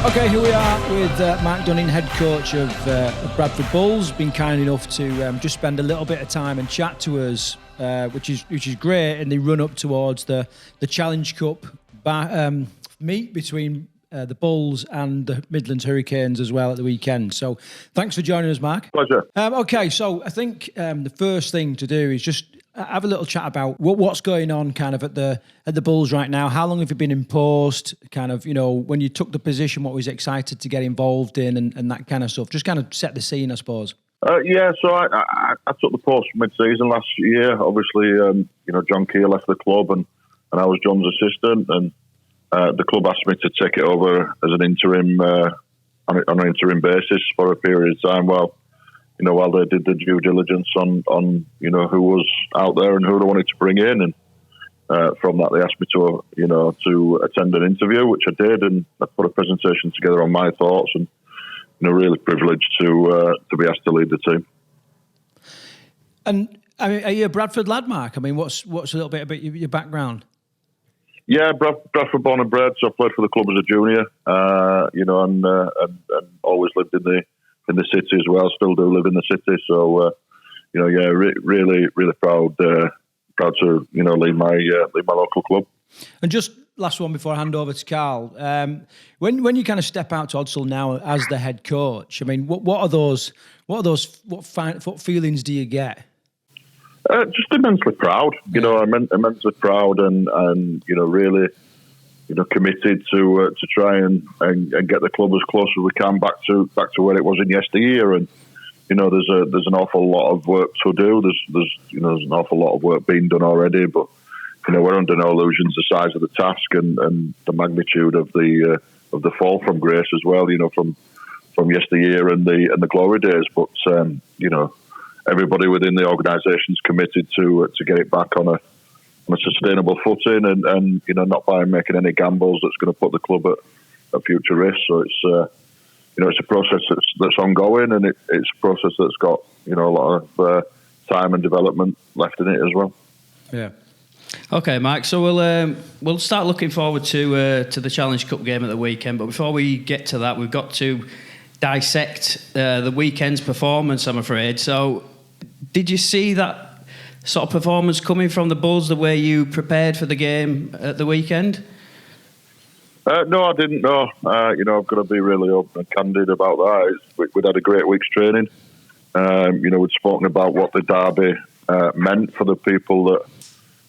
Okay, here we are with Mark Dunning, head coach of Bradford Bulls. Been kind enough to just spend a little bit of time and chat to us, which is great in the run up towards the Challenge Cup meet between the Bulls and the Midlands Hurricanes as well at the weekend. So thanks for joining us, Mark. Pleasure. Okay, so I think the first thing to do is just have a little chat about what's going on kind of at the Bulls right now. How long have you been in post? Kind of, when you took the position, what was you excited to get involved in and that kind of stuff? Just kind of set the scene, I suppose. So I took the post mid-season last year. Obviously, John Keir left the club and I was John's assistant, and the club asked me to take it over as an interim on an interim basis for a period of time. While they did the due diligence on who was out there and who they wanted to bring in, and from that they asked me to attend an interview, which I did, and I put a presentation together on my thoughts, and really privileged to be asked to lead the team. And I mean, are you a Bradford lad, Mark? I mean, what's a little bit about your background? Yeah, Bradford born and bred, so I played for the club as a junior, and always lived in the city as well. Still do live in the city, so really proud to lead my local club. And just last one before I hand over to Karl. When you kind of step out to Odsal now as the head coach, I mean, what feelings do you get? Just immensely proud, immensely proud, and really, committed to try and get the club as close as we can back to where it was in yesteryear. And there's an awful lot of work to do. There's an awful lot of work being done already, but we're under no illusions the size of the task and the magnitude of the fall from grace as well. From yesteryear and the glory days, but everybody within the organisation is committed to get it back on a sustainable footing, and not by making any gambles that's going to put the club at future risk. So it's a process that's ongoing, and it's a process that's got a lot of time and development left in it as well. Yeah. Okay, Mike. So we'll start looking forward to the Challenge Cup game at the weekend. But before we get to that, we've got to dissect the weekend's performance, I'm afraid. So, did you see that sort of performance coming from the Bulls, the way you prepared for the game at the weekend? No, I didn't. No, I've got to be really open and candid about that. We'd had a great week's training. We'd spoken about what the derby meant for the people that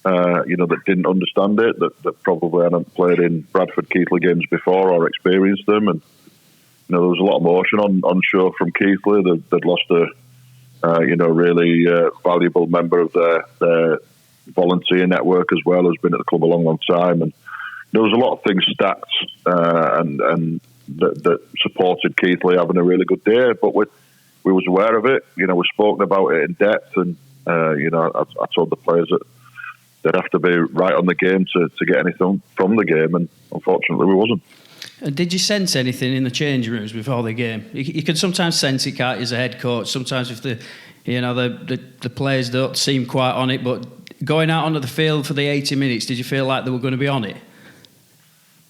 that didn't understand it, that probably hadn't played in Bradford Keighley games before or experienced them, and there was a lot of emotion on show from Keighley. They'd lost a really valuable member of their volunteer network as well, who's been at the club a long time, and there was a lot of things stacked and that supported Keighley having a really good day. But we was aware of it. We've spoken about it in depth, and I told the players that they'd have to be right on the game to get anything from the game, and unfortunately we wasn't. Did you sense anything in the change rooms before the game? You can sometimes sense it, can't you, as a head coach? Sometimes if the players don't seem quite on it, but going out onto the field for the 80 minutes, did you feel like they were going to be on it?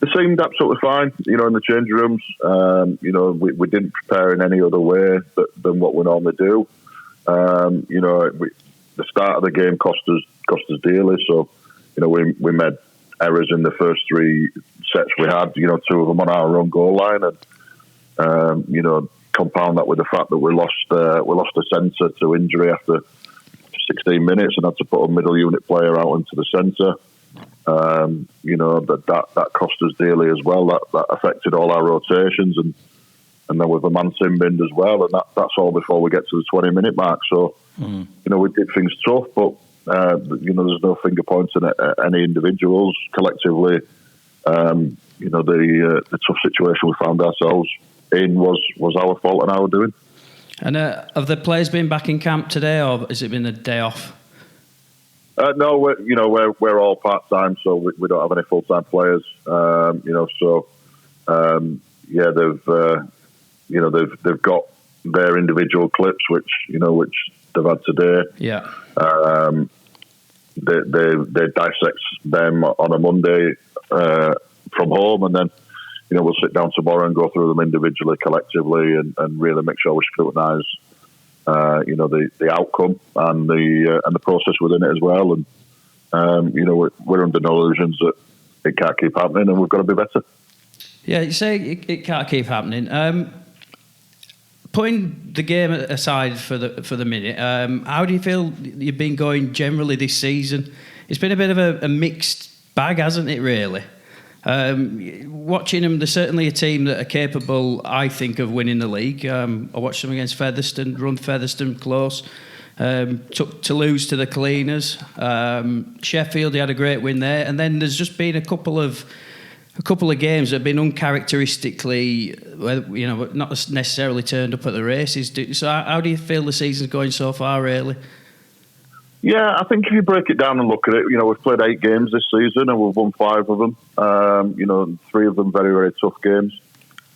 They seemed absolutely fine, in the change rooms. We didn't prepare in any other way than what we normally do. The start of the game cost us dearly, so we made errors in the first three sets we had, two of them on our own goal line, and compound that with the fact that we lost a centre to injury after 16 minutes and had to put a middle unit player out into the centre. That cost us dearly as well. That affected all our rotations, and then with the man sin binned as well, and that's all before we get to the 20-minute mark. So we did things tough, but there's no finger pointing at any individuals. Collectively, the tough situation we found ourselves in was our fault and our doing. And have the players been back in camp today, or has it been a day off? No, we're all part time, so we don't have any full time players. They've got their individual clips, which they've had today. Yeah. They dissect them on a Monday from home, and then we'll sit down tomorrow and go through them individually, collectively, and really make sure we scrutinise, the outcome and the process within it as well. And we're under no illusions that it can't keep happening, and we've got to be better. Yeah, you say it can't keep happening. Putting the game aside for the minute, how do you feel you've been going generally this season? It's been a bit of a mixed bag, hasn't it, really? Watching them, they're certainly a team that are capable, I think, of winning the league. I watched them against Featherstone, run Featherstone close. Took Toulouse to the cleaners. Sheffield, he had a great win there. And then there's just been a couple of games that have been uncharacteristically, not necessarily turned up at the races. So how do you feel the season's going so far, really? Yeah, I think if you break it down and look at it, we've played 8 games this season and we've won 5 of them. 3 of them very, very tough games.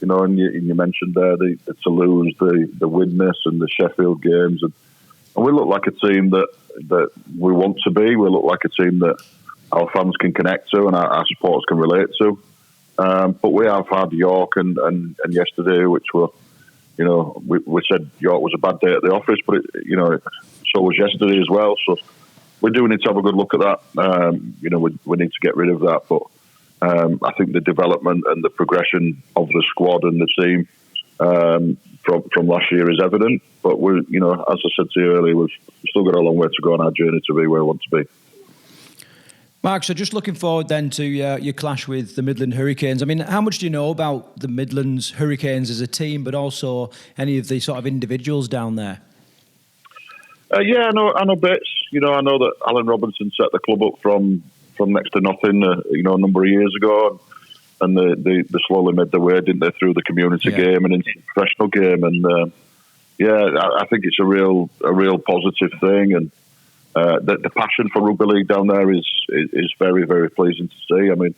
And you mentioned there the Toulouse, the Widnes and the Sheffield games. And we look like a team that we want to be. We look like a team that our fans can connect to and our supporters can relate to. But we have had York and yesterday, which were, we said York was a bad day at the office, but so was yesterday as well. So we do need to have a good look at that. We need to get rid of that. But I think the development and the progression of the squad and the team from last year is evident. But we, as I said to you earlier, we've still got a long way to go on our journey to be where we want to be. Mark, so just looking forward then to your clash with the Midland Hurricanes. I mean, how much do you know about the Midlands Hurricanes as a team, but also any of the sort of individuals down there? I know bits. I know that Alan Robinson set the club up from next to nothing, a number of years ago, and they slowly made their way, didn't they, through the community game and into the professional game. And I think it's a real positive thing, and the passion for rugby league down there is very, very pleasing to see. I mean,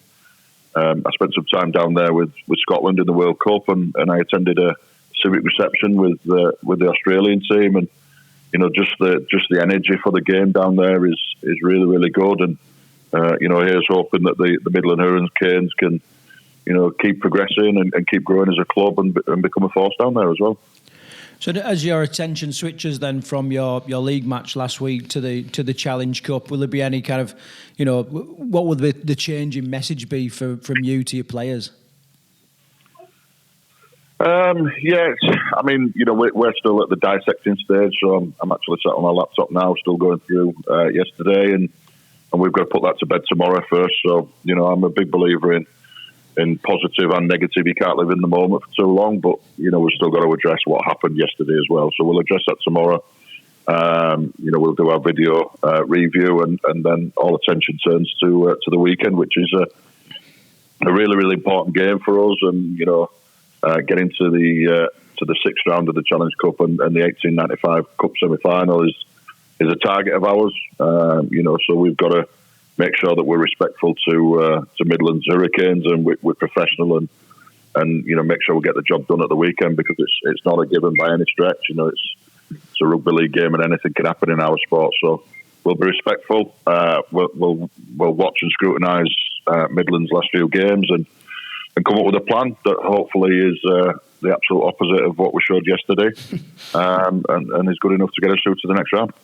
I spent some time down there with Scotland in the World Cup, and I attended a civic reception with the Australian team, and just the energy for the game down there is really, really good. And here's hoping that the Midland Hurricanes can keep progressing and keep growing as a club and become a force down there as well. So as your attention switches then from your league match last week to the Challenge Cup, will there be any kind of, what will the change in message be from you to your players? We're still at the dissecting stage, so I'm actually sat on my laptop now, still going through yesterday, and we've got to put that to bed tomorrow first. So, I'm a big believer in positive and negative. You can't live in the moment for too long, but we've still got to address what happened yesterday as well. So we'll address that tomorrow. We'll do our video review, and then all attention turns to the weekend, which is a really, really important game for us. And getting to the 6th round of the Challenge Cup and the 1895 Cup semi-final is a target of ours. So we've got to make sure that we're respectful to Midlands Hurricanes, and we're professional, and make sure we get the job done at the weekend, because it's not a given by any stretch. It's a rugby league game, and anything can happen in our sport. So we'll be respectful. We'll watch and scrutinise Midlands' last few games and come up with a plan that hopefully is the absolute opposite of what we showed yesterday, and is good enough to get us through to the next round.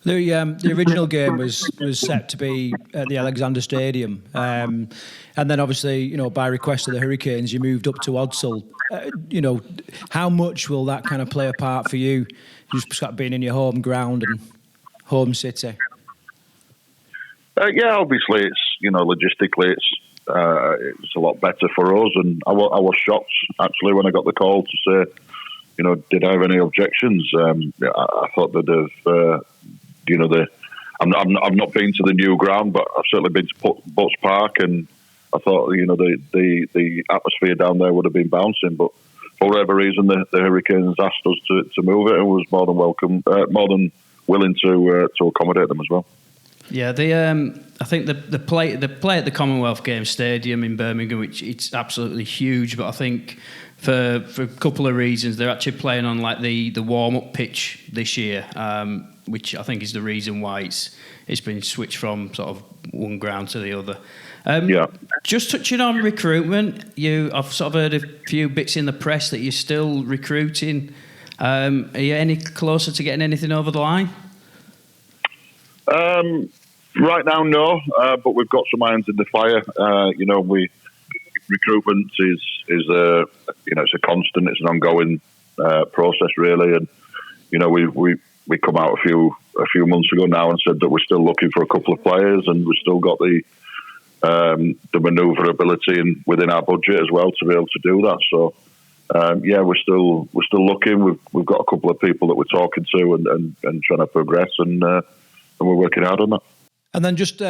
The original game was set to be at the Alexander Stadium, and then obviously, by request of the Hurricanes, you moved up to Odsal. How much will that kind of play a part for you, just sort of being in your home ground and home city? Obviously, it's logistically, it's a lot better for us, and I was shocked actually when I got the call to say, did I have any objections? I thought that I've not been to the new ground, but I've certainly been to Butts Park, and I thought the atmosphere down there would have been bouncing, but for whatever reason the Hurricanes asked us to move it, and was more than willing to accommodate them as well. Yeah, I think the play at the Commonwealth Games Stadium in Birmingham, which it's absolutely huge, but I think for a couple of reasons they're actually playing on like the warm up pitch this year, which I think is the reason why it's been switched from sort of one ground to the other. Just touching on recruitment, I've sort of heard a few bits in the press that you're still recruiting. Are you any closer to getting anything over the line? Right now, no, but we've got some irons in the fire. Recruitment is it's a constant, it's an ongoing process, really. And we come out a few months ago now and said that we're still looking for a couple of players, and we've still got the manoeuvrability within our budget as well to be able to do that. So we're still looking. We've got a couple of people that we're talking to and trying to progress, and we're working hard on that. And then just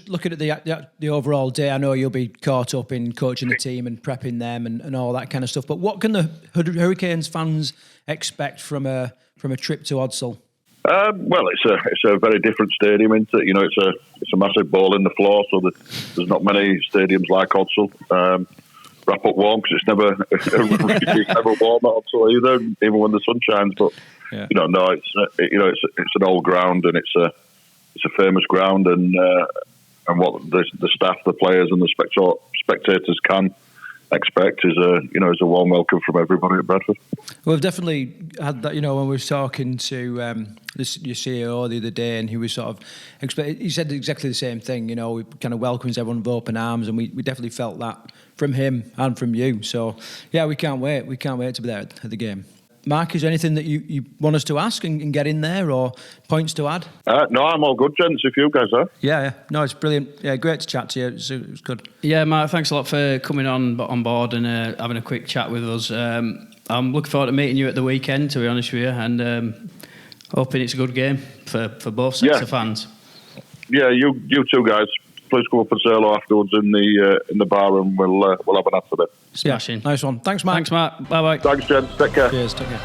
looking at the overall day, I know you'll be caught up in coaching the team and prepping them and all that kind of stuff. But what can the Hurricanes fans expect from a trip to Odsal? Well, it's a very different stadium, isn't it? It's a massive ball in the floor, so there's not many stadiums like Odsal. Wrap up warm because it's never warm at Odsal either, even when the sun shines. But it's an old ground, and it's a famous ground, and what the staff, the players, and the spectators can expect is a warm welcome from everybody at Bradford. Well, we've definitely had that. When we were talking to your CEO the other day, and he was sort of he said exactly the same thing. He kind of welcomes everyone with open arms, and we definitely felt that from him and from you. So yeah, we can't wait. We can't wait to be there at the game. Mark, is there anything that you want us to ask and get in there, or points to add? No, I'm all good, gents, if you guys are. Yeah. No, it's brilliant. Yeah, great to chat to you. It was good. Yeah, Mark, thanks a lot for coming on board and having a quick chat with us. I'm looking forward to meeting you at the weekend, to be honest with you, and hoping it's a good game for both sets of fans. Yeah, you two guys, please come up and say hello afterwards in the bar, and we'll have an after bit. Smashing. Yeah, nice one. Thanks, Mark. Thanks, Mark. Bye-bye. Thanks, gents. Take care. Cheers. Take care.